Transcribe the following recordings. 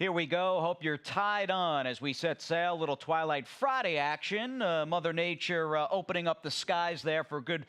Here we go. Hope you're tied on as we set sail. Little Twilight Friday action. Mother Nature opening up the skies there for a good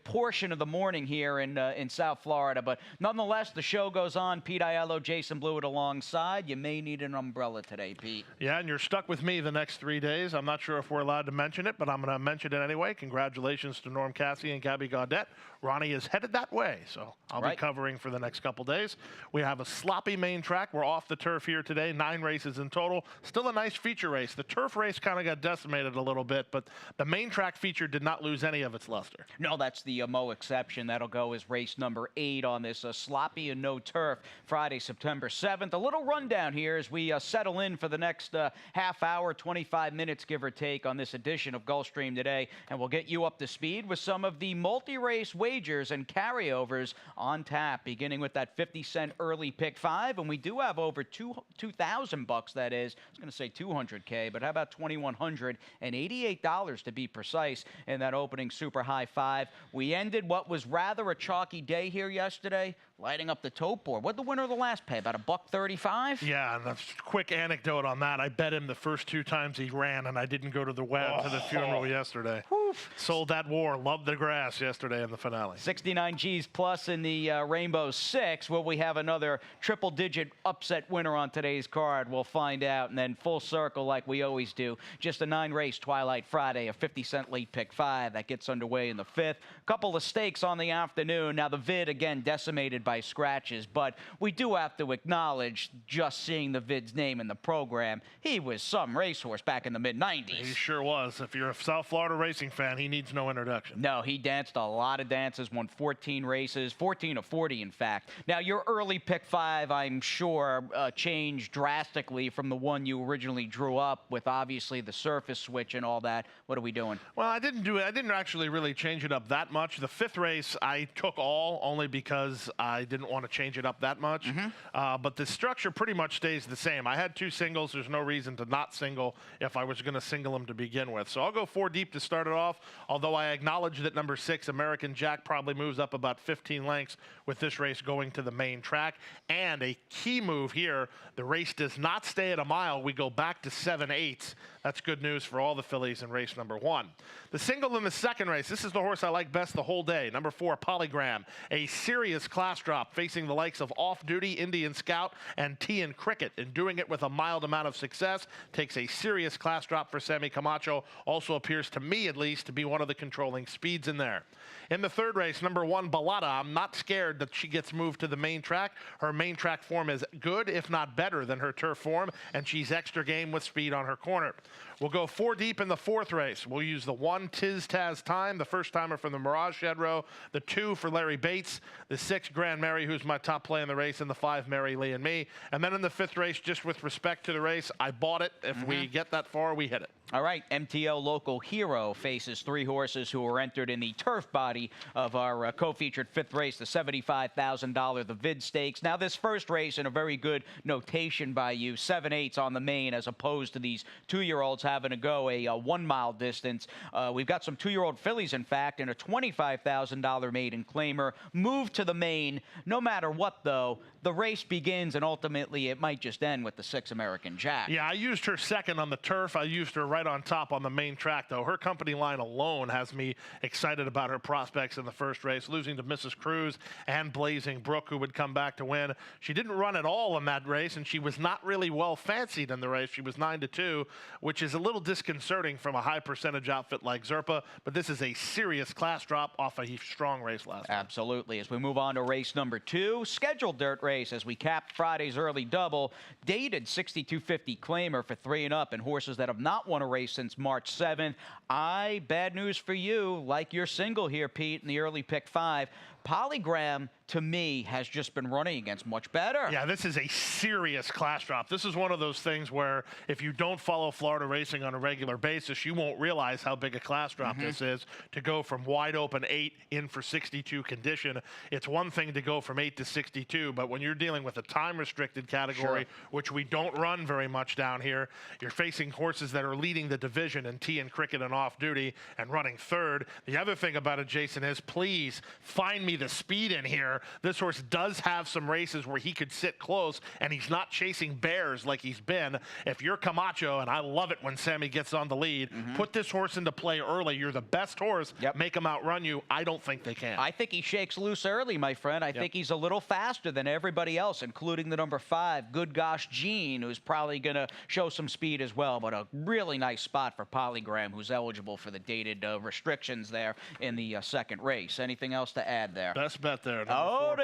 portion of the morning here in South Florida. But nonetheless, the show goes on. Pete Aiello, Jason Blewett alongside. You may need an umbrella today, Pete. Yeah, and you're stuck with me the next 3 days. I'm not sure if we're allowed to mention it, but I'm going to mention it anyway. Congratulations to Norm Cassie and Gabby Gaudette. Ronnie is headed that way, so I'll be covering for the next couple days. We have a sloppy main track. We're off the turf here today. 9 races in total. Still a nice feature race. The turf race kind of got decimated a little bit, but the main track feature did not lose any of its luster. No, that's the Mo exception. That'll go as race number 8 on this sloppy and no turf Friday, September 7th. A little rundown here as we settle in for the next half hour, 25 minutes, give or take, on this edition of Gulfstream today, and we'll get you up to speed with some of the multi-race wagers and carryovers on tap, beginning with that 50-cent early pick 5, and we do have over $2,000, that is. I was going to say 200K, but how about $2,188 to be precise in that opening super high 5. We ended what was rather a chalky day here yesterday, lighting up the tote board. What'd the winner of the last pay? About $1.35? Yeah, and a quick anecdote on that. I bet him the first 2 times he ran, and I didn't go to the web to the funeral yesterday. Oof. Sold that war. Loved the grass yesterday in the finale. 69 G's plus in the Rainbow 6. Will we have another triple-digit upset winner on today's card? We'll find out. And then full circle like we always do. Just a 9-race Twilight Friday, a 50-cent late pick 5 that gets underway in the 5th. Couple of stakes on the afternoon. Now the vid, again, decimated by scratches, but we do have to acknowledge, just seeing the vid's name in the program, he was some racehorse back in the mid-90s. He sure was. If you're a South Florida racing fan, he needs no introduction. No, he danced a lot of dances, won 14 races, 14 of 40, in fact. Now, your early pick 5, I'm sure, changed drastically from the one you originally drew up with, obviously, the surface switch and all that. What are we doing? Well, I didn't do it. I didn't actually really change it up that much. The 5th race, I took all only because I didn't want to change it up that much. But the structure pretty much stays the same. I had 2 singles. There's no reason to not single if I was going to single them to begin with. So I'll go 4 deep to start it off, although I acknowledge that number 6, American Jack, probably moves up about 15 lengths with this race going to the main track. And a key move here, the race does not stay at a mile. We go back to 7/8. That's good news for all the fillies in race number 1. The single in the 2nd race, this is the horse I like best the whole day. Number 4, Polygram, a serious class drop facing the likes of Off Duty, Indian Scout, and Tea and Cricket, and doing it with a mild amount of success. Takes a serious class drop for Sammy Camacho. Also appears to me, at least, to be one of the controlling speeds in there. In the 3rd race, number 1, Ballata, I'm not scared that she gets moved to the main track. Her main track form is good, if not better, than her turf form, and she's extra game with speed on her corner. We'll go 4 deep in the 4th race. We'll use the 1, Tiz Taz Time, the first timer from the Mirage Shed Row, the 2 for Larry Bates, the 6, Grand Mary, who's my top play in the race, and the 5, Mary Lee and Me. And then in the 5th race, just with respect to the race, I bought it. If we get that far, we hit it. All right, MTO Local Hero faces 3 horses who were entered in the turf body of our co-featured 5th race, the $75,000, the Vid Stakes. Now, this first race, in a very good notation by you, 7/8 on the main, as opposed to these 2-year-olds having to go a 1-mile distance. We've got some 2-year-old fillies, in fact, and a $25,000 maiden claimer. Move to the main. No matter what, though, the race begins, and ultimately it might just end with the 6, American Jack. Yeah, I used her 2nd on the turf. I used her right on top on the main track, though. Her company line alone has me excited about her prospects in the 1st race, losing to Mrs. Cruz and Blazing Brook, who would come back to win. She didn't run at all in that race, and she was not really well fancied in the race. She was 9-2, which is a little disconcerting from a high percentage outfit like Zerpa, but this is a serious class drop off a strong race last time. Absolutely. As we move on to race number 2, scheduled dirt race, as we cap Friday's early double, dated 6250 claimer for 3 and up, and horses that have not won a race since March 7th. Bad news for you, like your single here, Pete, in the early pick 5. Polygram, to me, has just been running against much better. Yeah, this is a serious class drop. This is one of those things where if you don't follow Florida racing on a regular basis, you won't realize how big a class drop this is. To go from wide open 8 in for 62 condition, it's one thing to go from 8 to 62, but when you're dealing with a time-restricted category, which we don't run very much down here, you're facing horses that are leading the division in Tea and Cricket and Off Duty and running 3rd. The other thing about it, Jason, is please find me me the speed in here. This horse does have some races where he could sit close, and he's not chasing bears like he's been. If you're Camacho, and I love it when Sammy gets on the lead, put this horse into play early. You're the best horse. Make him outrun you. I don't think they can. I think he shakes loose early, my friend. I think he's a little faster than everybody else, including the number 5, Good Gosh Gene, who's probably going to show some speed as well. But a really nice spot for Polygram, who's eligible for the dated restrictions there in the second race. Anything else to add there? Best bet there. Oh,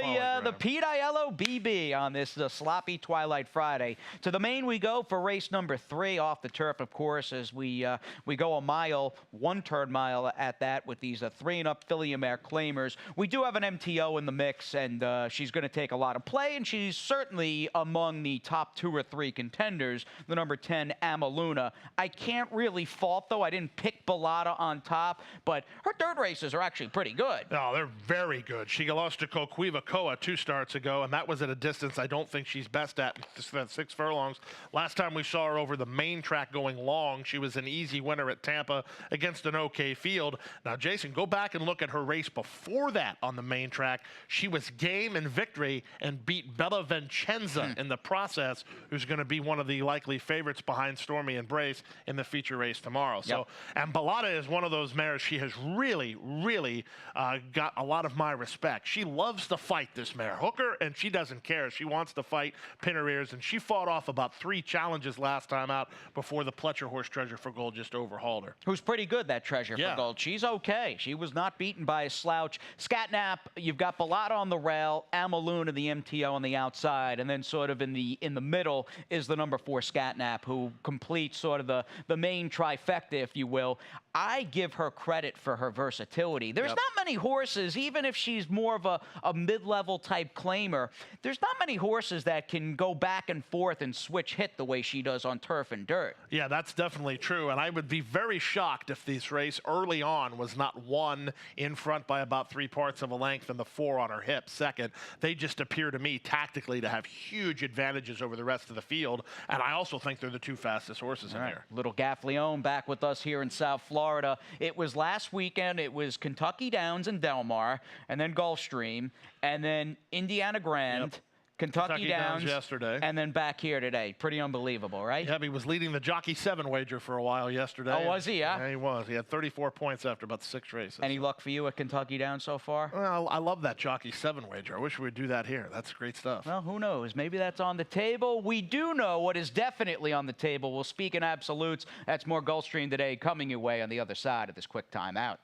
the Pete Aiello BB on this sloppy Twilight Friday. To the main we go for race number 3 off the turf, of course, as we go a mile, one-turn mile at that with these 3-and-up filly and mare claimers. We do have an MTO in the mix, and she's going to take a lot of play, and she's certainly among the top 2 or 3 contenders, the number 10, Amaluna. I can't really fault, though. I didn't pick Bellata on top, but her dirt races are actually pretty good. Oh, they're very good. She lost to Coquiva Koa 2 starts ago, and that was at a distance I don't think she's best at 6 furlongs. Last time we saw her over the main track going long, she was an easy winner at Tampa against an okay field. Now, Jason, go back and look at her race before that on the main track. She was game in victory and beat Bella Vincenza in the process, who's going to be one of the likely favorites behind Stormy and Brace in the feature race tomorrow. So, and Bellata is one of those mares. She has really got a lot of my respect. She loves to fight, this mare. Hooker, and she doesn't care. She wants to fight, pin her ears, and she fought off about 3 challenges last time out before the Pletcher horse Treasure for Gold just overhauled her. Who's pretty good, that Treasure for Gold. She's okay. She was not beaten by a slouch. Scatnap, you've got Bellata on the rail, Amaluna, the MTO on the outside, and then sort of in the middle is the number 4 Scatnap, who completes sort of the main trifecta, if you will. I give her credit for her versatility. There's not many horses, even if she's more of a mid-level type claimer, there's not many horses that can go back and forth and switch hit the way she does on turf and dirt. Yeah, that's definitely true, and I would be very shocked if this race early on was not won in front by about 3 parts of a length and the 4 on her hip second. They just appear to me tactically to have huge advantages over the rest of the field, and I also think they're the 2 fastest horses in here. Little Gaffleone back with us here in South Florida. It was last weekend. It was Kentucky Downs and Del Mar, and then Gulfstream, and then Indiana Grand. Kentucky Downs yesterday. And then back here today. Pretty unbelievable, right? Yeah, he was leading the Jockey 7 wager for a while yesterday. Oh, was he, Yeah, he was. He had 34 points after about 6 races. Any luck for you at Kentucky Downs so far? Well, I love that Jockey 7 wager. I wish we would do that here. That's great stuff. Well, who knows? Maybe that's on the table. We do know what is definitely on the table. We'll speak in absolutes. That's more Gulfstream today coming your way on the other side of this quick timeout.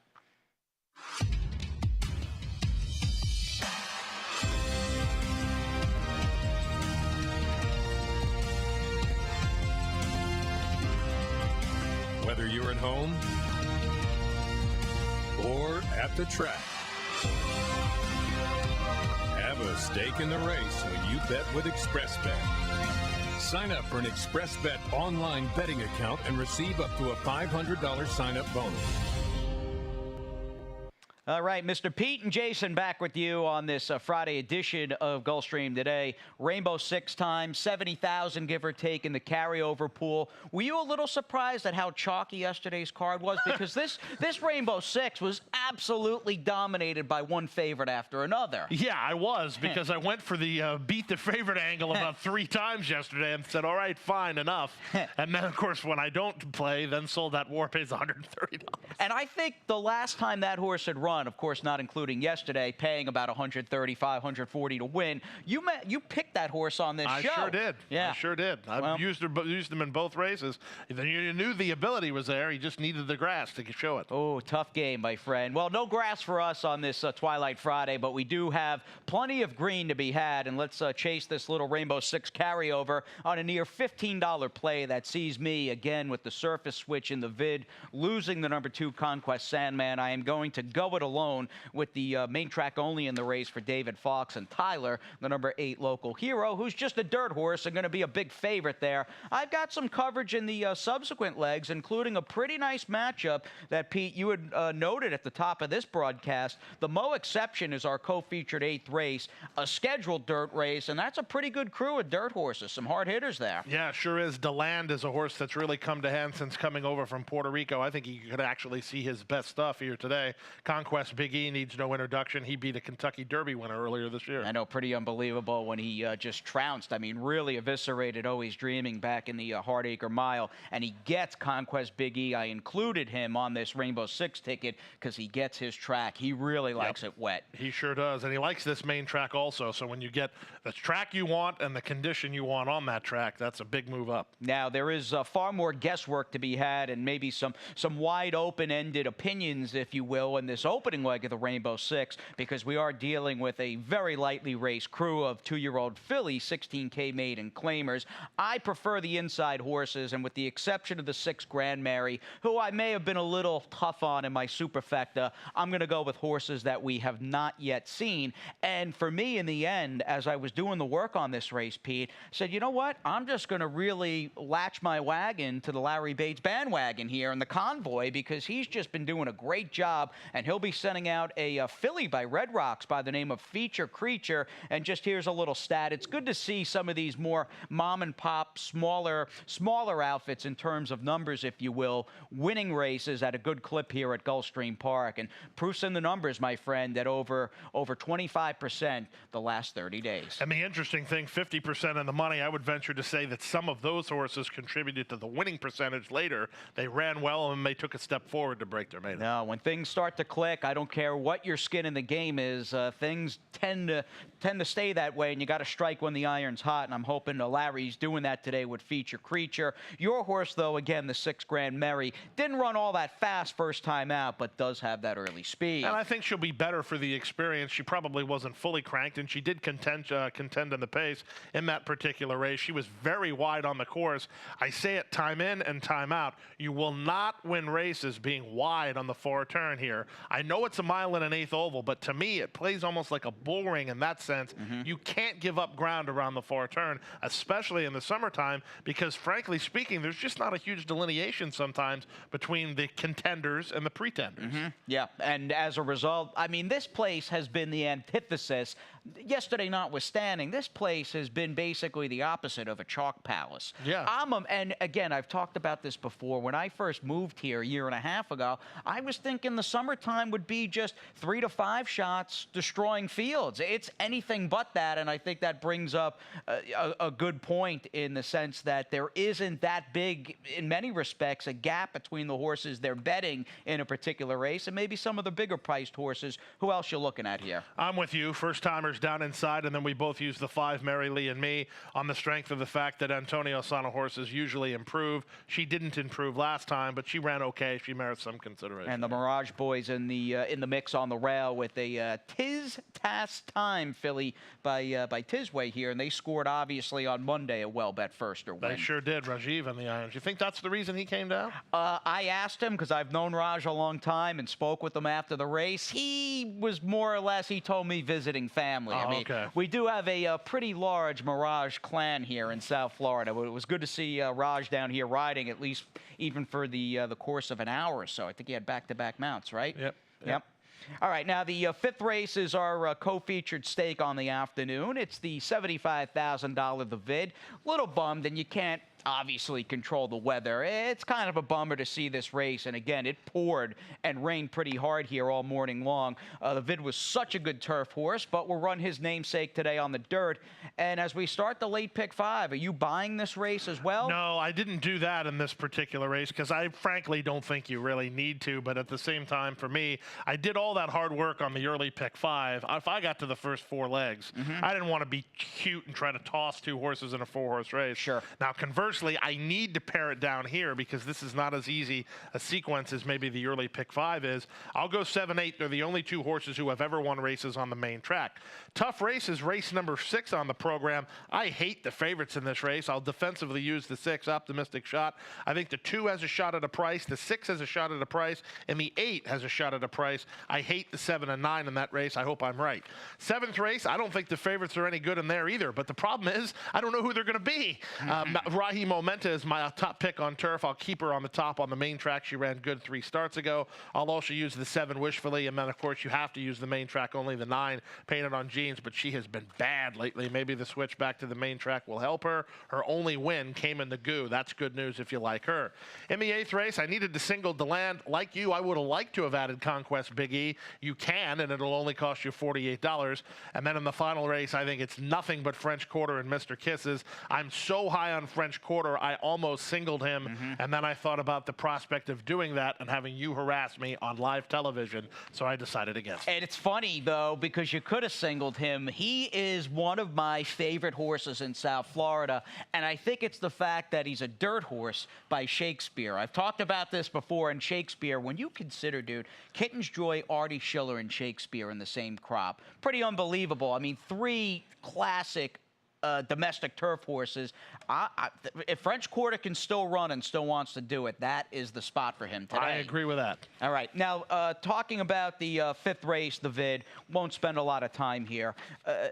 Whether you're at home or at the track, have a stake in the race when you bet with ExpressBet. Sign up for an ExpressBet online betting account and receive up to a $500 sign-up bonus. All right, Mr. Pete and Jason back with you on this Friday edition of Gulfstream today. Rainbow 6 times, 70,000 give or take in the carryover pool. Were you a little surprised at how chalky yesterday's card was? Because this Rainbow 6 was absolutely dominated by one favorite after another. Yeah, I was, because I went for the beat the favorite angle about 3 times yesterday and said, all right, fine, enough. And then, of course, when I don't play, then sold that War Pays $130. And I think the last time that horse had run, of course, not including yesterday, paying about $135, $140 to win. You picked that horse on this show. I sure did. Yeah. I sure did. I've used him in both races. You knew the ability was there. He just needed the grass to show it. Oh, tough game, my friend. Well, no grass for us on this Twilight Friday, but we do have plenty of green to be had, and let's chase this little Rainbow 6 carryover on a near $15 play that sees me, again, with the surface switch in the vid, losing the number 2 Conquest Sandman. I am going to go it alone with the main track only in the race for David Fox and Tyler, the number 8 local hero, who's just a dirt horse and going to be a big favorite there. I've got some coverage in the subsequent legs, including a pretty nice matchup that, Pete, you had noted at the top of this broadcast. The Mo Exception is our co-featured 8th race, a scheduled dirt race, and that's a pretty good crew of dirt horses, some hard hitters there. Yeah, sure is. DeLand is a horse that's really come to hand since coming over from Puerto Rico. I think you could actually see his best stuff here today. Conquest Conquest Big E needs no introduction. He beat a Kentucky Derby winner earlier this year. I know, pretty unbelievable when he just trounced. I mean, really eviscerated Always Dreaming back in the Hardacre Mile, and he gets Conquest Big E. I included him on this Rainbow Six ticket because he gets his track. He really likes it wet. He sure does, and he likes this main track also. So when you get the track you want and the condition you want on that track, that's a big move up. Now, there is far more guesswork to be had and maybe some wide open-ended opinions, if you will, in this opening leg of the Rainbow Six, because we are dealing with a very lightly raced crew of 2-year-old filly, 16K maiden claimers. I prefer the inside horses, and with the exception of the 6 Grand Mary, who I may have been a little tough on in my superfecta, I'm going to go with horses that we have not yet seen. And for me, in the end, as I was doing the work on this race, Pete, I said, you know what? I'm just going to really latch my wagon to the Larry Bates bandwagon here in the convoy, because he's just been doing a great job, and he'll be sending out a filly by Red Rocks by the name of Feature Creature. And just here's a little stat. It's good to see some of these more mom and pop, smaller outfits in terms of numbers, if you will, winning races at a good clip here at Gulfstream Park. And proof's in the numbers, my friend, that over 25% the last 30 days. And the interesting thing, 50% of the money, I would venture to say that some of those horses contributed to the winning percentage later. They ran well and they took a step forward to break their maiden. No, when things start to click, I don't care what your skin in the game is, things tend to stay that way, and you got to strike when the iron's hot, and I'm hoping Larry's doing that today with Feature Creature. Your horse, though, again, the 6 Grand Mary, didn't run all that fast first time out, but does have that early speed. And I think she'll be better for the experience. She probably wasn't fully cranked, and she did contend in the pace in that particular race. She was very wide on the course. I say it time in and time out. You will not win races being wide on the fore turn here. I know it's a 1.125 oval, but to me, it plays almost like a bull ring in that sense. You can't give up ground around the fore turn, especially in the summertime, because frankly speaking, there's just not a huge delineation sometimes between the contenders and the pretenders. Yeah, and as a result, I mean, this place has been the antithesis. Yesterday notwithstanding, this place has been basically the opposite of a chalk palace. Yeah. And again, I've talked about this before. When I first moved here a year and a half ago, I was thinking the summertime would be just 3 to 5 shots destroying fields. It's anything but that, and I think that brings up a good point in the sense that there isn't that big, in many respects, a gap between the horses they're betting in a particular race and maybe some of the bigger priced horses. Who else you looking at here? I'm with you. First timers down inside, and then we both use the 5 Mary Lee and me on the strength of the fact that Antonio Sana horses usually improve. She didn't improve last time, but she ran okay. She merits some consideration. And the Mirage boys in the mix on the rail with a Tiz Tas Time filly by Tisway here, and they scored obviously on Monday a well bet firster win. They sure did. Rajiv and the irons. You think that's the reason he came down? I asked him because I've known Raj a long time and spoke with him after the race. He was more or less, he told me, visiting family. I mean, okay. We do have a pretty large Mirage clan here in South Florida. It was good to see Raj down here riding, at least even for the course of an hour or so. I think he had back-to-back mounts, right? Yep. All right, now the 5th race is our co-featured stake on the afternoon. It's the $75,000 the vid. Little bummed, and you can't obviously control the weather. It's kind of a bummer to see this race, and again, it poured and rained pretty hard here all morning long. The vid was such a good turf horse, but we'll run his namesake today on the dirt. And as we start the late pick 5, are you buying this race as well? No, I didn't do that in this particular race because I frankly don't think you really need to, but at the same time, for me, I did all that hard work on the early pick 5. If I got to the first 4 legs, I didn't want to be cute and try to toss 2 horses in a 4-horse race. Sure. Now, conversely, I need to pare it down here because this is not as easy a sequence as maybe the early pick 5 is. I'll go 7, 8. They're the only 2 horses who have ever won races on the main track. Tough race is race number 6 on the program. I hate the favorites in this race. I'll defensively use the 6, Optimistic Shot. I think the 2 has a shot at a price, the 6 has a shot at a price, and the 8 has a shot at a price. I hate the 7 and 9 in that race. I hope I'm right. 7th race, I don't think the favorites are any good in there either, but the problem is I don't know who they're going to be. Rocky Momenta is my top pick on turf. I'll keep her on the top on the main track. She ran good 3 starts ago. I'll also use the 7 wishfully, and then, of course, you have to use the main track, only the 9 painted on jeans, but she has been bad lately. Maybe the switch back to the main track will help her. Her only win came in the goo. That's good news if you like her. In the 8th race, I needed to single DeLand. Like you, I would have liked to have added Conquest Big E. You can, and it'll only cost you $48. And then in the final race, I think it's nothing but French Quarter and Mr. Kisses. I'm so high on French Quarter, I almost singled him, and then I thought about the prospect of doing that and having you harass me on live television, so I decided against it. And it's funny, though, because you could have singled him. He is one of my favorite horses in South Florida, and I think it's the fact that he's a dirt horse by Shakespeare. I've talked about this before in Shakespeare. When you consider, dude, Kitten's Joy, Artie Schiller, and Shakespeare in the same crop, pretty unbelievable. I mean, 3 classic domestic turf horses. If French Quarter can still run and still wants to do it, that is the spot for him today. I agree with that. All right. Now, talking about the 5th race, the Vid, won't spend a lot of time here.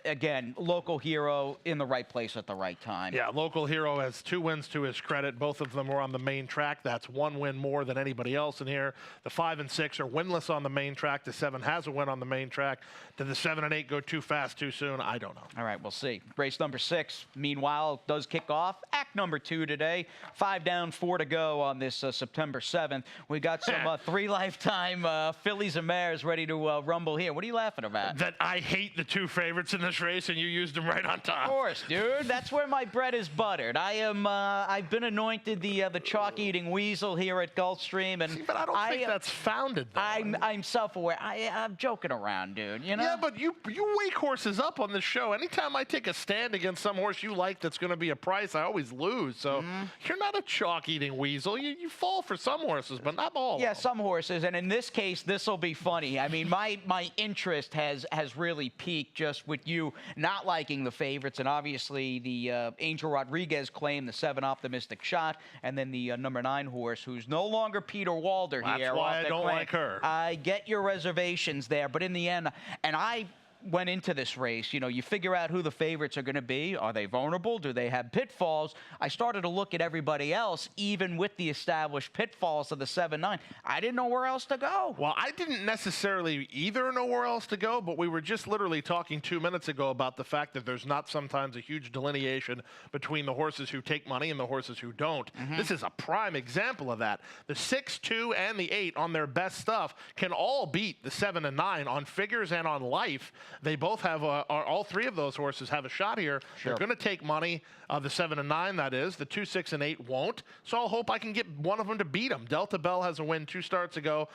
Again, Local Hero in the right place at the right time. Yeah, Local Hero has 2 wins to his credit. Both of them were on the main track. That's 1 win more than anybody else in here. The 5 and 6 are winless on the main track. The 7 has a win on the main track. Did the 7 and 8 go too fast, too soon? I don't know. All right, we'll see. Race number 6, meanwhile, does kick off. Act number 2 today. 5 down, 4 to go on this September 7th. We got some 3 lifetime fillies and mares ready to rumble here. What are you laughing about? That I hate the 2 favorites in this race, and you used them right on top. Of course, dude. That's where my bread is buttered. I've been anointed the chalk-eating weasel here at Gulfstream, and See, but I don't think that's founded, though. I'm self-aware. I'm joking around, dude. You know? Yeah, but you wake horses up on this show. Anytime I take a stand against some horse you like that's going to be a price, I always lose. So you're not a chalk-eating weasel. You fall for some horses, but not all. Yeah, some horses. And in this case, this will be funny. I mean, my interest has really peaked just with you not liking the favorites, and obviously the Angel Rodriguez claim, the 7 Optimistic Shot, and then the number 9 horse, who's no longer Peter Walder here. That's why I don't like her. I get your reservations there, but in the end, and I went into this race, you know, you figure out who the favorites are going to be. Are they vulnerable? Do they have pitfalls? I started to look at everybody else, even with the established pitfalls of the 7-9. I didn't know where else to go. Well, I didn't necessarily either know where else to go, but we were just literally talking 2 minutes ago about the fact that there's not sometimes a huge delineation between the horses who take money and the horses who don't. This is a prime example of that. The 6, 2, and the 8 on their best stuff can all beat the 7 and 9 on figures and on life. They both have, all 3 of those horses have a shot here. Sure. They're going to take money, the 7 and 9, that is. The 2, 6, and 8 won't. So I'll hope I can get one of them to beat them. Delta Bell has a win 2 starts ago,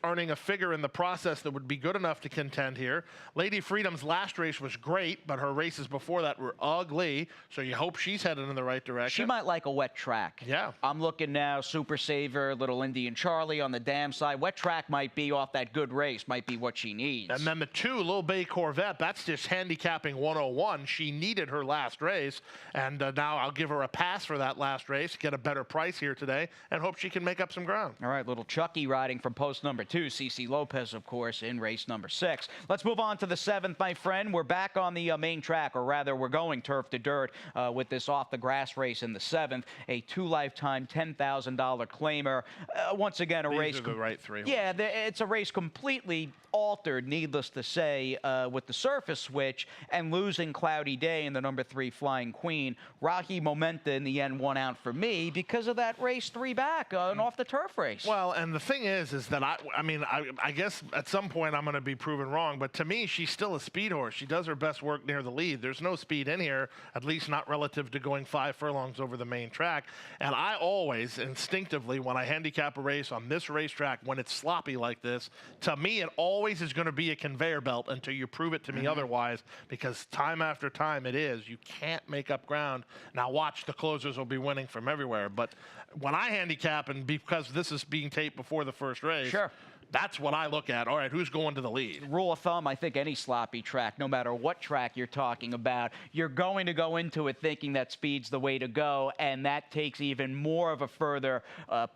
earning a figure in the process that would be good enough to contend here. Lady Freedom's last race was great, but her races before that were ugly. So you hope she's headed in the right direction. She might like a wet track. Yeah. I'm looking now, Super Saver, Little Indian Charlie on the dam side. Wet track might be off that good race, might be what she needs. And then the 2, Lil Bay Corvette, that's just handicapping 101. She needed her last race, and now I'll give her a pass for that last race, get a better price here today, and hope she can make up some ground. All right, little Chucky riding from post number 2. CeCe Lopez, of course, in race number 6. Let's move on to the 7th, my friend. We're back on the main track, or rather, we're going turf to dirt with this off-the-grass race in the 7th. A 2-lifetime, $10,000 claimer. Once again, a race. These are the right 3. Yeah, it's a race completely altered, needless to say, with the surface switch and losing Cloudy Day in the number 3 Flying Queen. Rocky Momenta in the end won out for me because of that race 3 back and off the turf race. Well, and the thing is that I guess at some point I'm going to be proven wrong, but to me, she's still a speed horse. She does her best work near the lead. There's no speed in here, at least not relative to going 5 furlongs over the main track. And I always, instinctively, when I handicap a race on this racetrack, when it's sloppy like this, to me, it always is going to be a conveyor belt until you prove it to me otherwise, because time after time it is. You can't make up ground. Now watch, the closers will be winning from everywhere. But when I handicap, and because this is being taped before the first race, sure, That's what I look at. All right, who's going to the lead? Rule of thumb, I think any sloppy track, no matter what track you're talking about, you're going to go into it thinking that speed's the way to go, and that takes even more of a further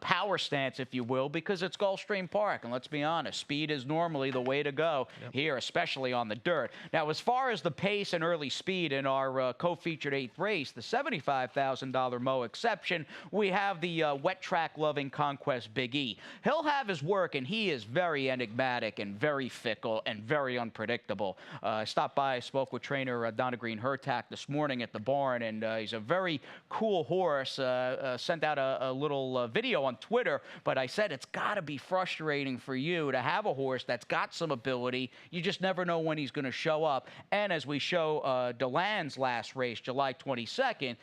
power stance, if you will, because it's Gulfstream Park. And let's be honest, speed is normally the way to go here, especially on the dirt. Now, as far as the pace and early speed in our co-featured 8th race, the $75,000 Mo exception, we have the wet track-loving Conquest Big E. He'll have his work, and he is very enigmatic and very fickle and very unpredictable. I stopped by, I spoke with trainer Donna Green-Hertak this morning at the barn, and he's a very cool horse. Sent out a little video on Twitter, but I said it's got to be frustrating for you to have a horse that's got some ability. You just never know when he's going to show up. And as we show DeLand's last race, July 22nd,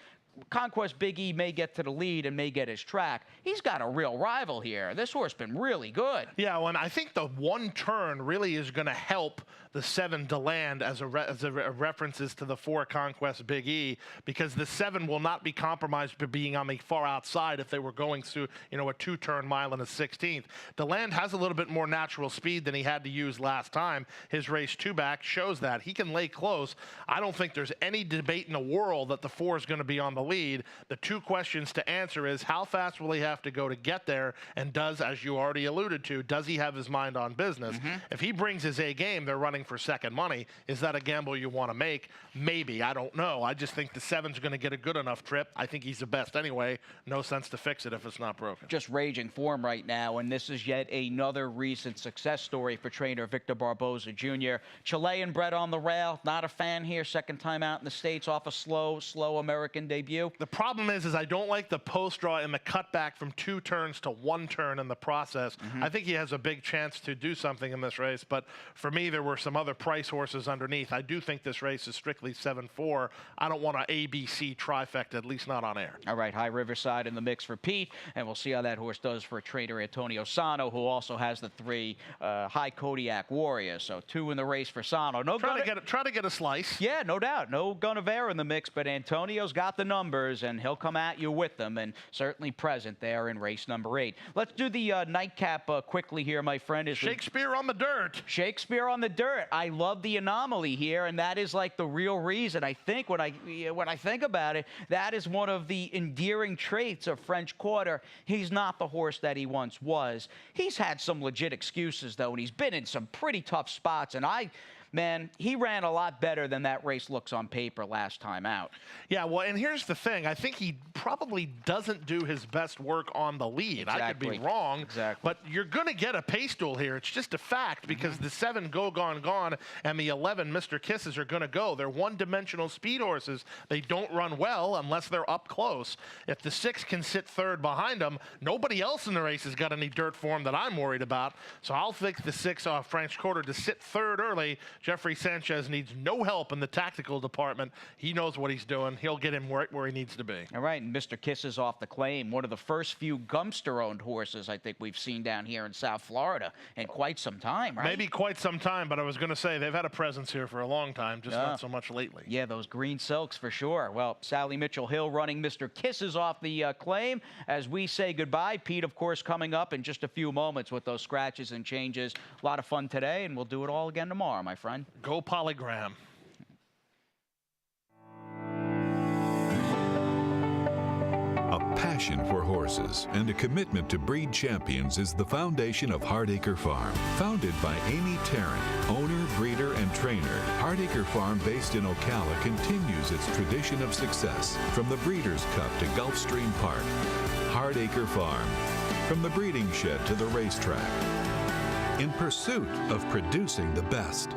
Conquest Big E may get to the lead and may get his track. He's got a real rival here. This horse been really good. Yeah, well, and I think the one turn really is going to help the 7 DeLand as a references to the 4 Conquest Big E, because the 7 will not be compromised by being on the far outside if they were going through, a 2-turn mile and a 16th. DeLand has a little bit more natural speed than he had to use last time. His race 2 back shows that. He can lay close. I don't think there's any debate in the world that the 4 is going to be on the lead. The 2 questions to answer is how fast will he have to go to get there, and does, as you already alluded to, does he have his mind on business? If he brings his A game, they're running for second money. Is that a gamble you want to make? Maybe. I don't know. I just think the 7's going to get a good enough trip. I think he's the best anyway. No sense to fix it if it's not broken. Just raging form right now, and this is yet another recent success story for trainer Victor Barboza Jr. Chilean bred on the rail. Not a fan here. Second time out in the States off a slow American debut. The problem is I don't like the post draw and the cutback from 2 turns to 1 turn in the process. I think he has a big chance to do something in this race, but for me, there were some other price horses underneath. I do think this race is strictly 7-4. I don't want an ABC trifecta, at least not on air. All right, High Riverside in the mix for Pete, and we'll see how that horse does for trainer Antonio Sano, who also has the 3 High Kodiak Warriors. So 2 in the race for Sano. Try to get a slice. Yeah, no doubt. No Gunnevere in the mix, but Antonio's got the numbers, and he'll come at you with them, and certainly present there in race number 8. Let's do the nightcap quickly here, my friend. Shakespeare on the dirt. Shakespeare on the dirt. I love the anomaly here, and that is like the real reason. I think when I think about it, that is one of the endearing traits of French Quarter. He's not the horse that he once was. He's had some legit excuses, though, and he's been in some pretty tough spots, and man, he ran a lot better than that race looks on paper last time out. Yeah, well, and here's the thing. I think he probably doesn't do his best work on the lead. Exactly. I could be wrong, but you're going to get a pace duel here. It's just a fact, because the 7 Go Gone Gone and the 11 Mr. Kisses are going to go. They're one-dimensional speed horses. They don't run well unless they're up close. If the 6 can sit 3rd behind them, nobody else in the race has got any dirt form that I'm worried about. So I'll think the 6 French Quarter to sit 3rd early. Jeffrey Sanchez needs no help in the tactical department. He knows what he's doing. He'll get him right where he needs to be. All right, and Mr. Kisses off the claim. One of the first few Gumster-owned horses I think we've seen down here in South Florida in quite some time, right? Maybe quite some time, but I was going to say they've had a presence here for a long time, just not so much lately. Yeah, those green silks for sure. Well, Sally Mitchell-Hill running Mr. Kisses off the claim as we say goodbye. Pete, of course, coming up in just a few moments with those scratches and changes. A lot of fun today, and we'll do it all again tomorrow, my friend. Go Polygram. A passion for horses and a commitment to breed champions is the foundation of Hardacre Farm. Founded by Amy Tarrant, owner, breeder, and trainer, Hardacre Farm, based in Ocala, continues its tradition of success. From the Breeders' Cup to Gulfstream Park, Hardacre Farm. From the breeding shed to the racetrack, in pursuit of producing the best.